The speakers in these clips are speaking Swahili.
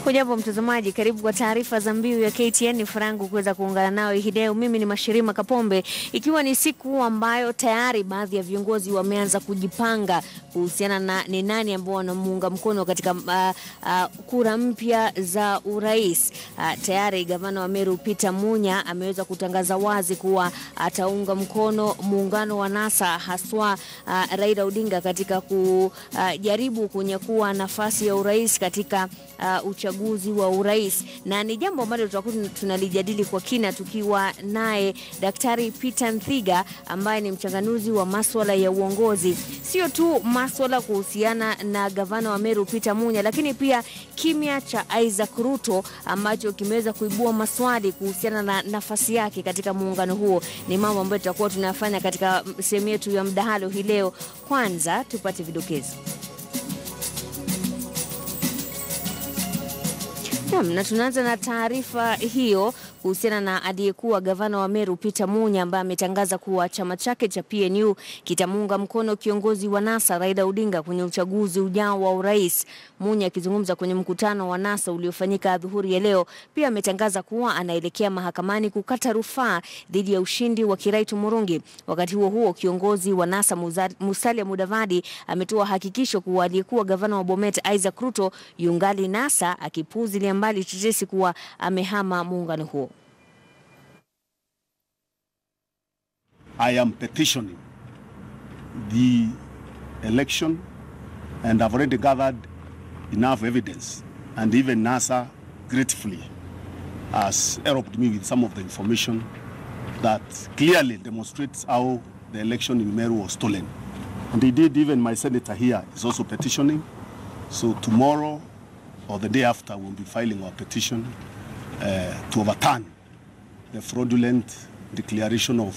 Hujambo mtazamaji, karibu kwa taarifa za mbiu ya KTN. Ni farangu kuweza kuungana nawe hii leo. Mimi ni Mashirima Kapombe, ikiwa ni siku ambayo tayari baadhi ya viongozi wameanza kujipanga kuhusiana na ni nani ambao wanamuunga mkono katika kura mpya za urais. Tayari gavana wa Meru Peter Munya ameweza kutangaza wazi kuwa ataunga mkono muungano wa NASA, haswa Raila Odinga katika kujaribu kunyakua nafasi ya urais katika uchaguzi wa urais, na ni jambo ambalo tutakuwa tunalijadili kwa kina tukiwa naye Daktari Peter Munya ambaye ni mchanganuzi wa masuala ya uongozi, sio tu masuala kuhusiana na gavana wa Meru Peter Munya, lakini pia kimya cha Isaac Ruto ambacho kimeweza kuibua maswali kuhusiana na nafasi yake katika muungano huo. Ni mambo ambayo tutakuwa tunafanya katika sehemu yetu ya mdahalo hii leo. Kwanza tupate vidokezo. Na tunaanza na taarifa hiyo kuhusiana na aliyekuwa gavana wa Meru Peter Munya ambaye ametangaza kuwa chama chake cha PNU kitamuunga mkono kiongozi wa NASA Raila Odinga kwenye uchaguzi ujao wa urais. Munya akizungumza kwenye mkutano wa NASA uliofanyika adhuhuri ya leo, pia ametangaza kuwa anaelekea mahakamani kukata rufaa dhidi ya ushindi wa Kiraitu Murungi. Wakati huo huo, kiongozi wa NASA Musalia Mudavadi ametoa hakikisho kuwa aliyekuwa gavana wa Bomet Isaac Ruto yungali NASA, akipuuzilia mbali tetesi kuwa amehama muungano huo. I am petitioning the election, and I've already gathered enough evidence, and even NASA gratefully has helped me with some of the information that clearly demonstrates how the election in Meru was stolen. And indeed, even my senator here is also petitioning. So tomorrow or the day after, we'll be filing our petition to overturn the fraudulent declaration of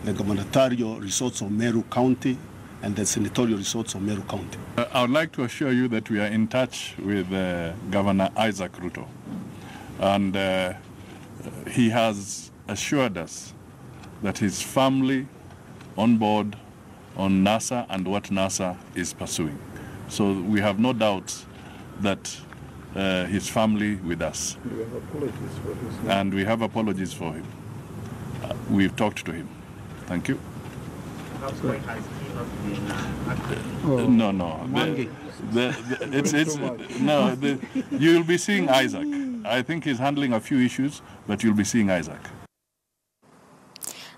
the gubernatorial results of Meru County and the senatorial results of Meru County. I would like to assure you that we are in touch with Governor Isaac Ruto, and he has assured us that his family on board on NASA and what NASA is pursuing. So we have no doubt that his family with us. We have apologies for this. And we have apologies for him. We've talked to him. Thank you. No. You'll be seeing Isaac. I think he's handling a few issues, but you'll be seeing Isaac.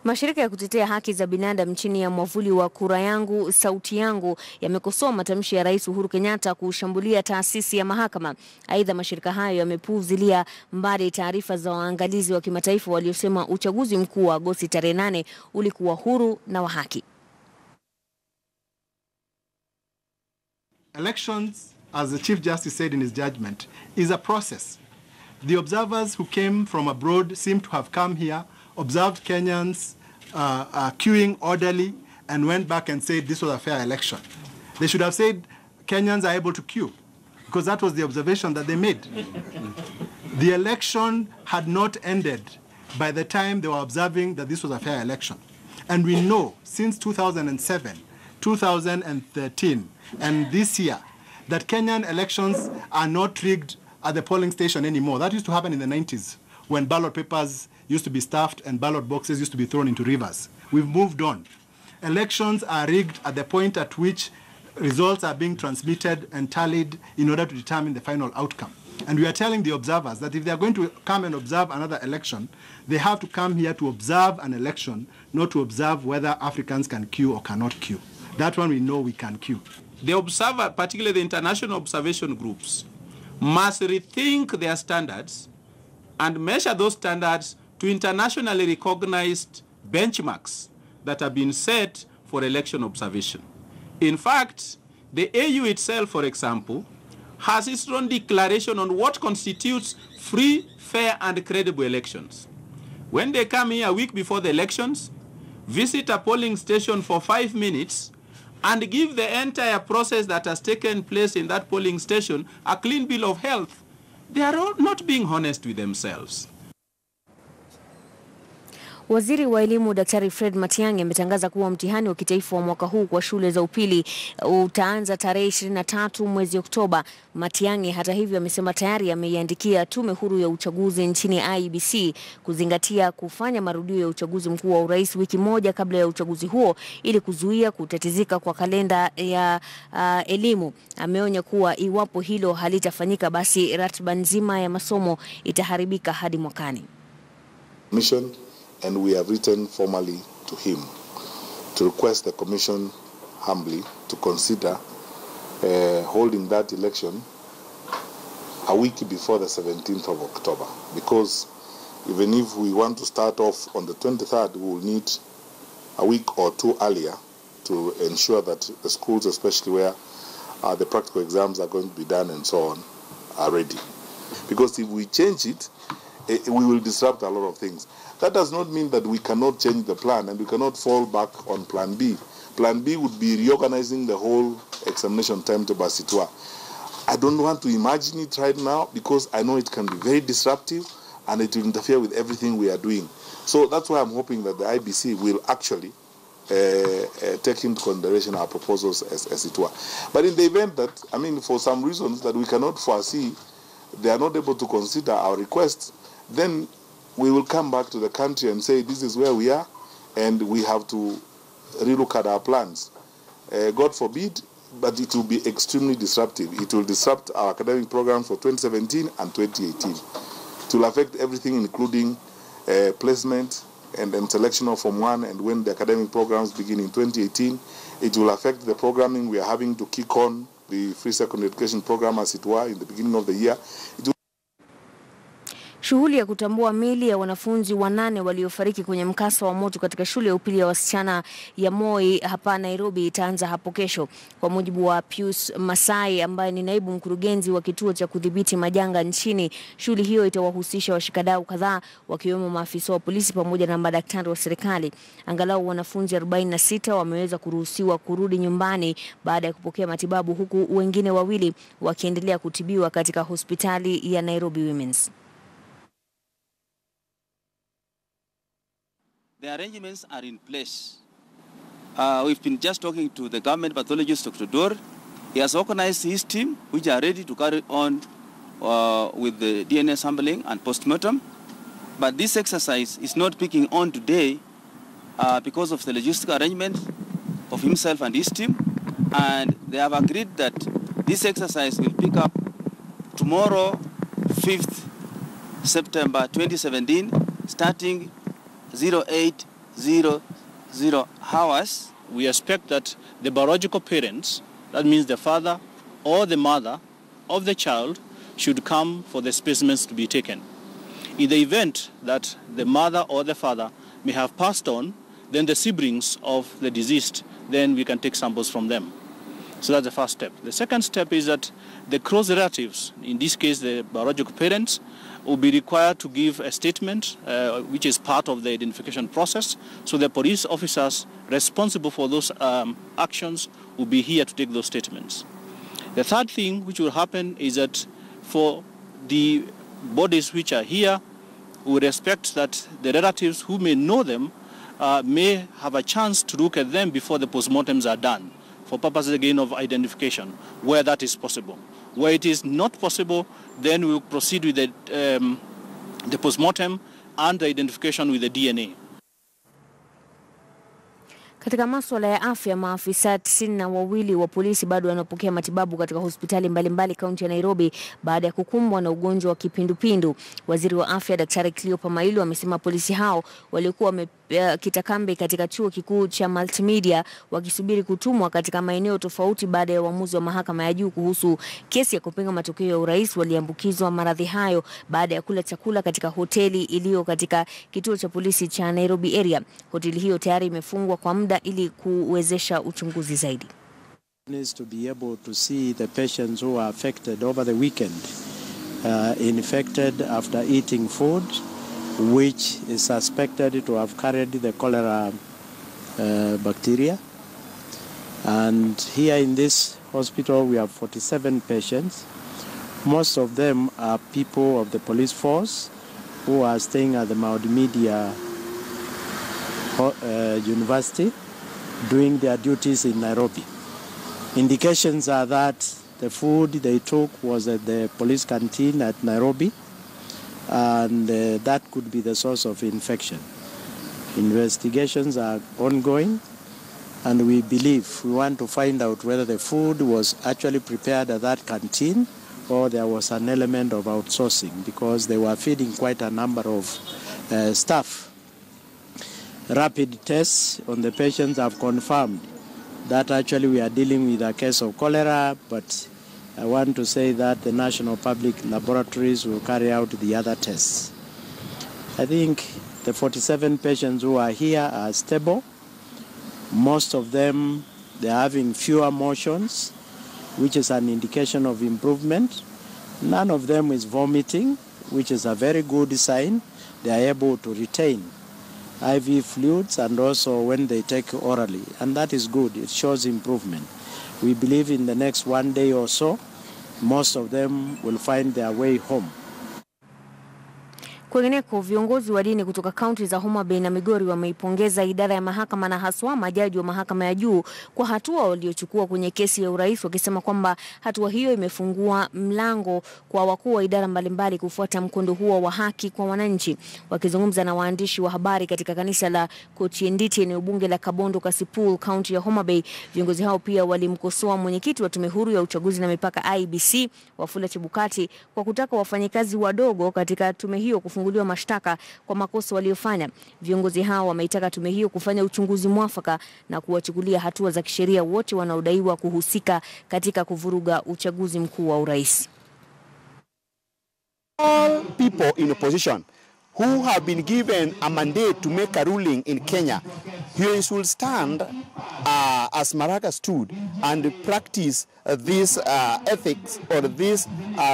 Mashirika ya kutetea haki za binadamu chini ya mwavuli wa Kura Yangu Sauti Yangu yamekosoa matamshi ya Rais Uhuru Kenyatta kushambulia taasisi ya mahakama. Aidha, mashirika hayo yamepuuzilia mbali taarifa za waangalizi wa kimataifa waliosema uchaguzi mkuu wa Agosti tarehe 8 ulikuwa huru na wa haki. Elections, as the Chief Justice said in his judgment, is a process. The observers who came from abroad seem to have come here, observed Kenyans queuing orderly, and went back and said this was a fair election. They should have said Kenyans are able to queue, because that was the observation that they made. The election had not ended by the time they were observing that this was a fair election. And we know since 2007, 2013, and this year, that Kenyan elections are not rigged at the polling station anymore. That used to happen in the 90s, when ballot papers used to be stuffed and ballot boxes used to be thrown into rivers. We've moved on. Elections are rigged at the point at which results are being transmitted and tallied in order to determine the final outcome. And we are telling the observers that if they are going to come and observe another election, they have to come here to observe an election, not to observe whether Africans can queue or cannot queue. That one we know we can queue. The observer, particularly the international observation groups, must rethink their standards and measure those standards to internationally recognized benchmarks that have been set for election observation. In fact, the AU itself, for example, has its own declaration on what constitutes free, fair, and credible elections. When they come here a week before the elections, visit a polling station for 5 minutes, and give the entire process that has taken place in that polling station a clean bill of health, they are all not being honest with themselves. Waziri wa elimu Daktari Fred Matiang'i ametangaza kuwa mtihani wa kitaifa wa mwaka huu kwa shule za upili utaanza tarehe 23 mwezi Oktoba. Matiang'i hata hivyo amesema tayari ameiandikia tume huru ya uchaguzi nchini IEBC kuzingatia kufanya marudio ya uchaguzi mkuu wa urais wiki moja kabla ya uchaguzi huo ili kuzuia kutatizika kwa kalenda ya elimu. Ameonya kuwa iwapo hilo halitafanyika basi ratiba nzima ya masomo itaharibika hadi mwakani. And we have written formally to him to request the commission humbly to consider holding that election a week before the 17th of October, because even if we want to start off on the 23rd, we will need a week or two earlier to ensure that the schools, especially where the practical exams are going to be done and so on, are ready. Because if we change it, we will disrupt a lot of things. That does not mean that we cannot change the plan and we cannot fall back on Plan B. Plan B would be reorganizing the whole examination timetable as it were. I don't want to imagine it right now because I know it can be very disruptive and it will interfere with everything we are doing. So that's why I'm hoping that the IBC will actually take into consideration our proposals as it were. But in the event that, I mean, for some reasons that we cannot foresee, they are not able to consider our requests, then we will come back to the country and say this is where we are and we have to relook at our plans. God forbid, but it will be extremely disruptive. It will disrupt our academic programs for 2017 and 2018. It will affect everything, including placement and selection of Form 1, and when the academic programs begin in 2018, it will affect the programming we are having to kick on the free secondary education program as it were in the beginning of the year. Shughuli ya kutambua miili ya wanafunzi 8 waliofariki kwenye mkasa wa moto katika shule ya upili ya wasichana ya Moi hapa Nairobi itaanza hapo kesho. Kwa mujibu wa Pius Masai ambaye ni naibu mkurugenzi wa kituo cha kudhibiti majanga nchini, shughuli hiyo itawahusisha washikadau kadhaa wakiwemo maafisa wa polisi pamoja na madaktari wa serikali. Angalau wanafunzi 46 wameweza kuruhusiwa kurudi nyumbani baada ya kupokea matibabu, huku wengine 2 wakiendelea kutibiwa katika hospitali ya Nairobi Women's. The arrangements are in place. We've been just talking to the government pathologist, Dr. Dor. He has organized his team, which are ready to carry on with the DNA sampling and postmortem. But this exercise is not picking on today because of the logistic arrangement of himself and his team. And they have agreed that this exercise will pick up tomorrow, 5th September 2017, starting 0800 hours. We expect that the biological parents, that means the father or the mother of the child, should come for the specimens to be taken. In the event that the mother or the father may have passed on, then the siblings of the deceased, then we can take samples from them. So that's the first step. The second step is that the close relatives, in this case the biological parents, will be required to give a statement which is part of the identification process. So the police officers responsible for those actions will be here to take those statements. The third thing which will happen is that for the bodies which are here, we would expect that the relatives who may know them may have a chance to look at them before the postmortems are done, for purposes again of identification, where that is possible. Where it is not possible, then we will proceed with the postmortem and the identification with the DNA. Katika masuala ya afya, maafisa 92 wa polisi bado wanapokea matibabu katika hospitali mbalimbali kaunti ya Nairobi baada ya kukumbwa na ugonjwa wa kipindupindu. Waziri wa afya Daktari Cleopa Mailu amesema polisi hao walikuwa wamekita kambi katika chuo kikuu cha Multimedia wakisubiri kutumwa katika maeneo tofauti baada ya uamuzi wa mahakama ya juu kuhusu kesi ya kupinga matokeo ya urais. Waliambukizwa maradhi hayo baada ya kula chakula katika hoteli iliyo katika kituo cha polisi cha Nairobi area. Hoteli hiyo tayari imefungwa kwa muda ili kuwezesha uchunguzi zaidi. Is to be able to see the patients who are affected over the weekend, infected after eating food which is suspected to have carried the cholera bacteria. And here in this hospital we have 47 patients. Most of them are people of the police force who are staying at the Multimedia University doing their duties in Nairobi. Indications are that the food they took was at the police canteen at Nairobi, and that could be the source of infection. Investigations are ongoing, and we want to find out whether the food was actually prepared at that canteen or there was an element of outsourcing, because they were feeding quite a number of staff. Rapid tests on the patients have confirmed that actually we are dealing with a case of cholera, but I want to say that the National Public Laboratories will carry out the other tests. I think the 47 patients who are here are stable. Most of them, they are having fewer motions, which is an indication of improvement. None of them is vomiting, which is a very good sign. They are able to retain IV fluids and also when they take orally, and that is good. It shows improvement. We believe in the next 1 day or so, most of them will find their way home. Kwingineko, viongozi wa dini kutoka kaunti za Homa Bay na Migori wameipongeza idara ya mahakama na haswa majaji wa mahakama ya juu kwa hatua waliochukua kwenye kesi ya urais, wakisema kwamba hatua hiyo imefungua mlango kwa wakuu wa idara mbalimbali kufuata mkondo huo wa haki kwa wananchi. Wakizungumza na waandishi wa habari katika kanisa la Kochienditi eneo bunge la Kabondo Kasipul, kaunti ya Homa Bay, viongozi hao pia walimkosoa mwenyekiti wa tume huru ya uchaguzi na mipaka IEBC Wafula Chebukati kwa kutaka wafanyikazi wadogo katika tume hiyo kufunguliwa mashtaka kwa makosa waliofanya. Viongozi hao wameitaka tume hiyo kufanya uchunguzi mwafaka na kuwachukulia hatua za kisheria wote wanaodaiwa kuhusika katika kuvuruga uchaguzi mkuu wa urais. All people in opposition who have been given a mandate to make a ruling in Kenya, he should stand as Maraga stood and practice this ethics or this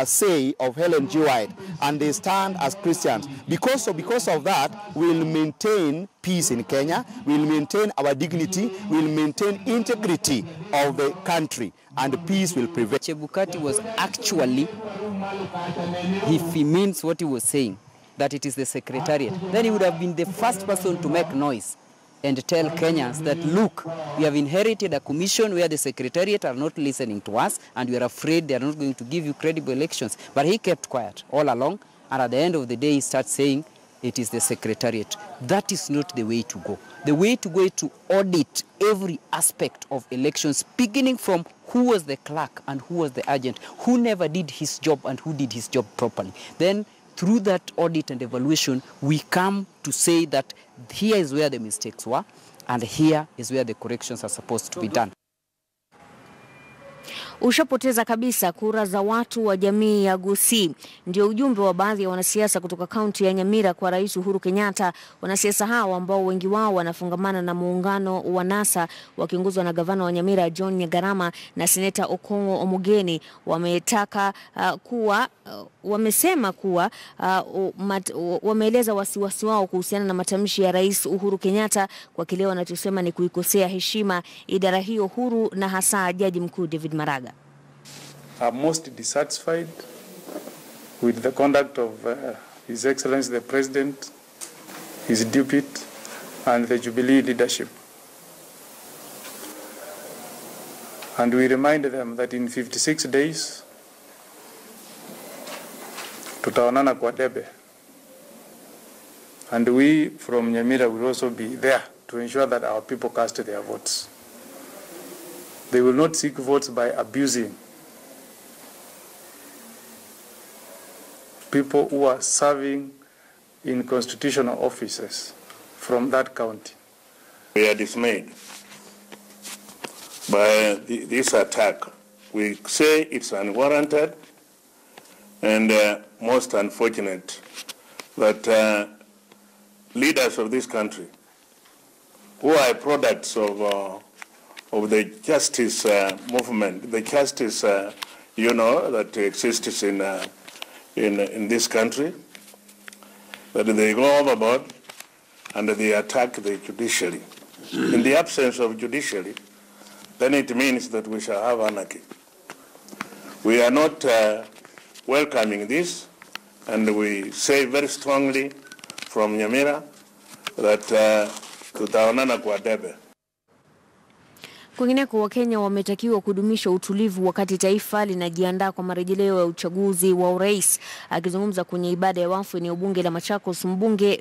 say of Helen G. White, and they stand as Christians. Because of that, we'll maintain peace in Kenya, we'll maintain our dignity, we'll maintain integrity of the country, and peace will prevail. Chebukati was actually, if he means what he was saying, that it is the secretariat, then he would have been the first person to make noise and tell Kenyans that, look, we have inherited a commission where the secretariat are not listening to us and we are afraid they are not going to give you credible elections. But he kept quiet all along, and at the end of the day he starts saying it is the secretariat. That is not the way to go. The way to go is to audit every aspect of elections, beginning from who was the clerk and who was the agent, who never did his job and who did his job properly. Then through that audit and evaluation, we come to say that here is where the mistakes were and here is where the corrections are supposed to be done. Ushapoteza kabisa kura za watu wa jamii ya Gusii, ndio ujumbe wa baadhi ya wanasiasa kutoka kaunti ya Nyamira kwa Rais Uhuru Kenyatta. Wanasiasa hao ambao wengi wao wanafungamana na muungano wa NASA wakiongozwa na gavana wa Nyamira John Nyagarama na seneta Okongo Omogeni wamesema kuwa wameeleza wasiwasi wao kuhusiana na matamshi ya Rais Uhuru Kenyatta kwa kile wanachosema ni kuikosea heshima idara hiyo huru na hasa Jaji Mkuu David Maraga. I'm most dissatisfied with the conduct of His Excellency the President, his deputy, and the Jubilee leadership. And we remind them that in 56 days, tutaonana kwa debe. And we from Nyamira will also be there to ensure that our people cast their votes. They will not seek votes by abusing people who are serving in constitutional offices from that county. We are dismayed by this attack. We say it's unwarranted and most unfortunate that leaders of this country, who are products of the justice movement, the justice, that exists in this country, that they go overboard and they attack the judiciary. In the absence of judiciary, then it means that we shall have anarchy. We are not welcoming this, and we say very strongly from Nyamira that tutaonana kwa debe. Kwingineko, Wakenya wametakiwa kudumisha utulivu wakati taifa linajiandaa kwa marejeleo ya uchaguzi wa urais. Akizungumza kwenye ibada ya wafu eneo bunge la Machakos, mbunge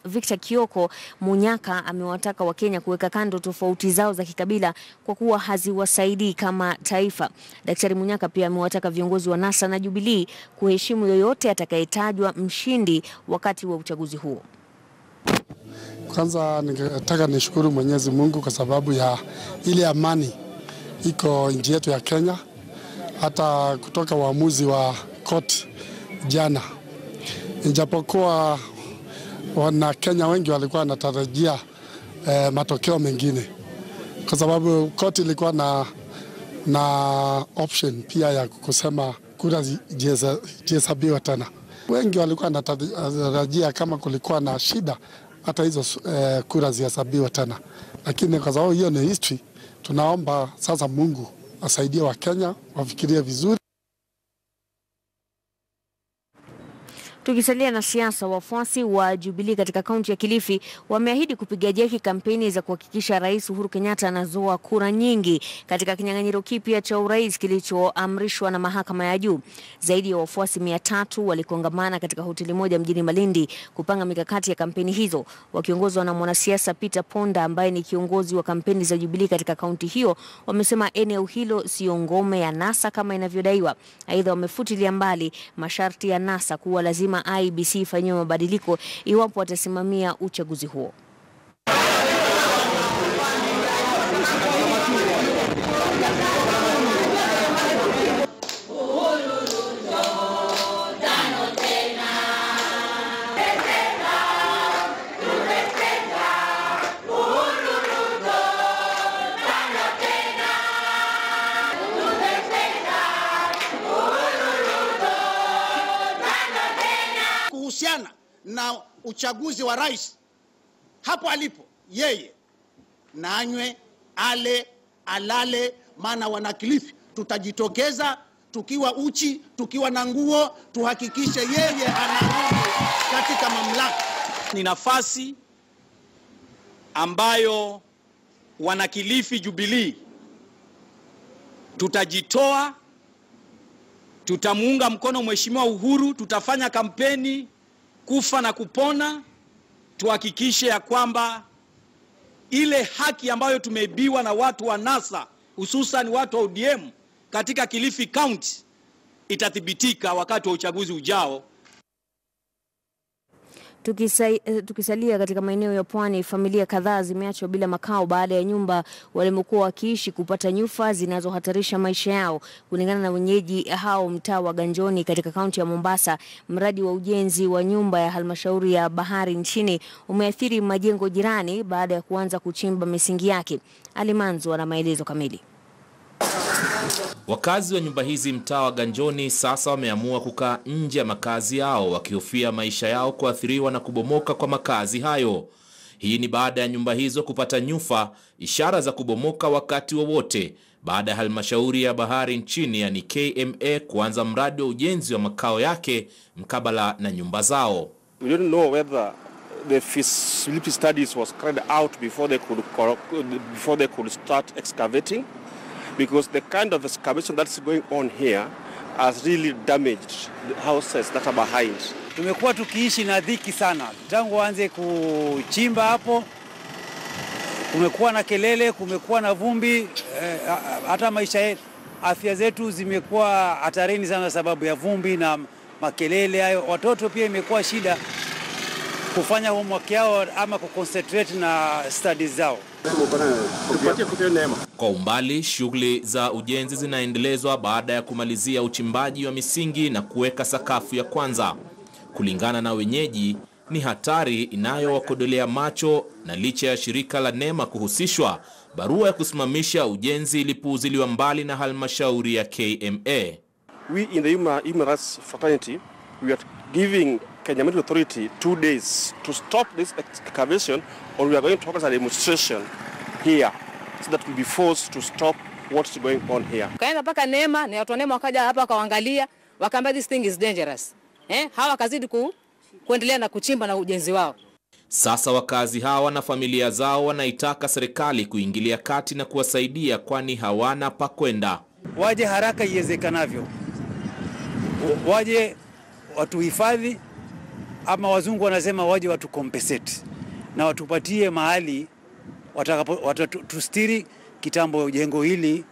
Victor Kioko Munyaka amewataka Wakenya kuweka kando tofauti zao za kikabila kwa kuwa haziwasaidii kama taifa. Daktari Munyaka pia amewataka viongozi wa NASA na Jubilee kuheshimu yoyote atakayetajwa mshindi wakati wa uchaguzi huo. Kwanza ningetaka nishukuru Mwenyezi Mungu kwa sababu ya ile amani iko nchi yetu ya Kenya, hata kutoka uamuzi wa court jana. Ijapokuwa wana Kenya wengi walikuwa wanatarajia matokeo mengine, kwa sababu court ilikuwa na option pia ya kusema kura zihesabiwe tena. Wengi walikuwa wanatarajia kama kulikuwa na shida hata hizo kura zihesabiwe tena, lakini kwa sababu hiyo ni history, tunaomba sasa Mungu asaidie Wakenya wafikirie vizuri. Tukisalia na siasa, wafuasi wa Jubilee katika kaunti ya Kilifi wameahidi kupiga jeki kampeni za kuhakikisha Rais Uhuru Kenyatta anazoa kura nyingi katika kinyang'anyiro kipya cha urais kilichoamrishwa na mahakama ya juu. Zaidi ya wafuasi 300 walikongamana katika hoteli moja mjini Malindi kupanga mikakati ya kampeni hizo. Wakiongozwa na mwanasiasa Peter Ponda ambaye ni kiongozi wa kampeni za Jubilee katika kaunti hiyo, wamesema eneo hilo sio ngome ya NASA kama inavyodaiwa. Aidha, wamefutilia mbali masharti ya NASA kuwa lazima IBC ifanywe mabadiliko iwapo watasimamia uchaguzi huo. Kuhusiana na uchaguzi wa rais, hapo alipo yeye na anywe, ale, alale, maana wana Kilifi tutajitokeza tukiwa uchi, tukiwa na nguo, tuhakikishe yeye anarudi katika mamlaka. Ni nafasi ambayo wana Kilifi Jubilee tutajitoa, tutamuunga mkono Mheshimiwa Uhuru, tutafanya kampeni kufa na kupona, tuhakikishe ya kwamba ile haki ambayo tumeibiwa na watu wa NASA, hususan watu wa ODM katika Kilifi County, itathibitika wakati wa uchaguzi ujao. Tukisalia katika maeneo ya pwani, familia kadhaa zimeachwa bila makao baada ya nyumba walimokuwa wakiishi kupata nyufa zinazohatarisha maisha yao. Kulingana na wenyeji hao mtaa wa Ganjoni katika kaunti ya Mombasa, mradi wa ujenzi wa nyumba ya halmashauri ya bahari nchini umeathiri majengo jirani baada ya kuanza kuchimba misingi yake. Alimanzo na maelezo kamili. Wakazi wa nyumba hizi mtaa wa Ganjoni sasa wameamua kukaa nje ya makazi yao wakihofia maisha yao kuathiriwa na kubomoka kwa makazi hayo. Hii ni baada ya nyumba hizo kupata nyufa, ishara za kubomoka wakati wowote baada ya halmashauri ya bahari nchini yani KMA kuanza mradi wa ujenzi wa makao yake mkabala na nyumba zao. We don't know whether the feasibility studies was carried out before they could start excavating, because the kind of excavation that's going on here has really damaged the houses that are behind. Tumekuwa tukiishi na dhiki sana tangu waanze kuchimba hapo. Kumekuwa na kelele, kumekuwa na vumbi, hata maisha yetu, afya zetu zimekuwa hatarini sana sababu ya vumbi na makelele hayo. Watoto pia imekuwa shida kufanya homework yao ama kuconcentrate na studies zao. Kwa umbali, shughuli za ujenzi zinaendelezwa baada ya kumalizia uchimbaji wa misingi na kuweka sakafu ya kwanza. Kulingana na wenyeji, ni hatari inayowakodolea macho, na licha ya shirika la NEMA kuhusishwa, barua ya kusimamisha ujenzi ilipuuziliwa mbali na halmashauri ya KMA. We in the human rights fraternity, we are giving Kenya Medical Authority 2 days to stop this excavation, or we are going to organize a demonstration here so that we'll be forced to stop what's going on here. Kaenda paka NEMA, na watu wa NEMA wakaja hapa kaangalia, wakaambia this thing is dangerous. Hawa kazidi kuendelea na kuchimba na ujenzi wao. Sasa wakazi hawa na familia zao wanaitaka serikali kuingilia kati na kuwasaidia, kwani hawana pa kwenda. Waje haraka iwezekanavyo, waje watuhifadhi, ama wazungu wanasema waje watu compensate na watupatie mahali watatustiri kitambo jengo hili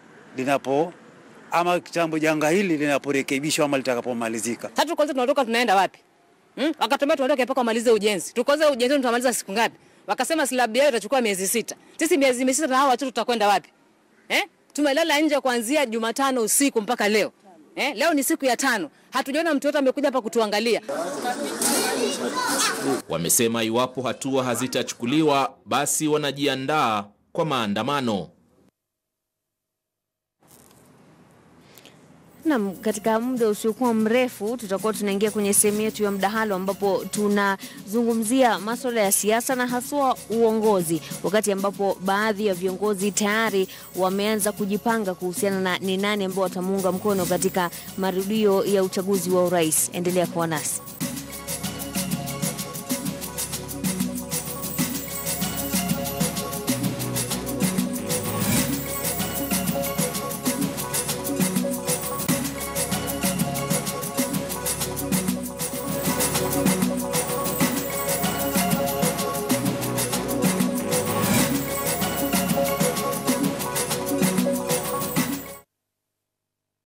ama kitambo janga hili linaporekebishwa ama litakapomalizika. Sasa kwanza tunatoka tunaenda wapi? Wakatumia tuondoke mpaka wamalize ujenzi. Tukoze ujenzi tutamaliza siku ngapi? Wakasema slab yao itachukua miezi 6. Sisi miezi 6 na hao watu tutakwenda wapi? Tumelala nje kuanzia Jumatano usiku mpaka leo. Leo ni siku ya 5. Hatujaona mtu yote amekuja hapa kutuangalia. Wamesema iwapo hatua hazitachukuliwa basi wanajiandaa kwa maandamano. Na katika muda usiokuwa mrefu tutakuwa tunaingia kwenye sehemu yetu ya mdahalo ambapo tunazungumzia masuala ya siasa na haswa uongozi, wakati ambapo baadhi ya viongozi tayari wameanza kujipanga kuhusiana na ni nani ambao watamuunga mkono katika marudio ya uchaguzi wa urais. Endelea kuwa nasi.